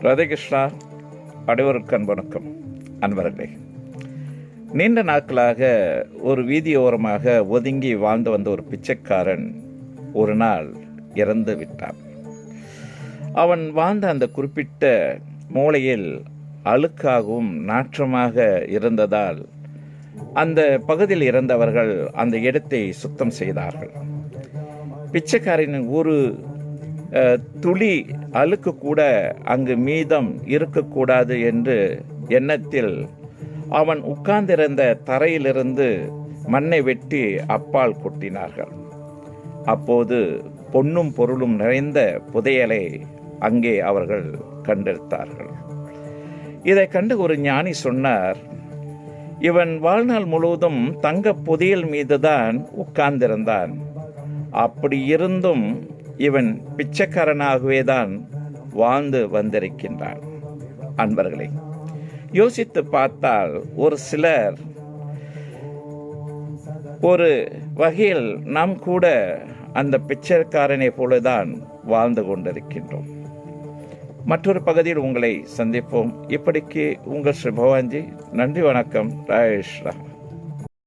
ராதேகிருஷ்ணா. அனைவருக்கு வணக்கம். அன்பர்களே, நீண்ட நாட்களாக ஒரு வீதியோரமாக ஒதுங்கி வாழ்ந்து வந்த ஒரு பிச்சைக்காரன் ஒரு நாள் இறந்து விட்டான். அவன் வாழ்ந்த அந்த குறிப்பிட்ட மூலையில் அழுக்காகவும் நாற்றமாக இருந்ததால் அந்த பகுதியில் இருந்தவர்கள் அந்த இடத்தை சுத்தம் செய்தார்கள். பிச்சைக்காரனின் ஒரு துளி அழுக்கு கூட அங்கு மீதம் இருக்கக்கூடாது என்று எண்ணத்தில் அவன் உட்கார்ந்திருந்த தரையிலிருந்து மண்ணை வெட்டி அப்பால் கொட்டினார்கள். அப்போது பொன்னும் பொருளும் நிறைந்த புதையலை அங்கே அவர்கள் கண்டெடுத்தார்கள். இதை கண்டு ஒரு ஞானி சொன்னார், இவன் வாழ்நாள் முழுவதும் தங்க புதையல் மீதுதான் உட்கார்ந்திருந்தான். அப்படி இருந்தும் இவன் பிச்சைக்காரனாகவே தான் வாழ்ந்து வந்திருக்கின்றான். அன்பர்களே, யோசித்து பார்த்தால் ஒரு சிலர் ஒரு வகையில் நாம் கூட அந்த பிச்சைக்காரனை போலதான் வாழ்ந்து கொண்டிருக்கின்றோம். மற்றொரு பகுதியில் உங்களை சந்திப்போம். இப்படிக்கு உங்கள் ஸ்ரீ பவான்ஜி. நன்றி, வணக்கம். ராயேஷ்ரா.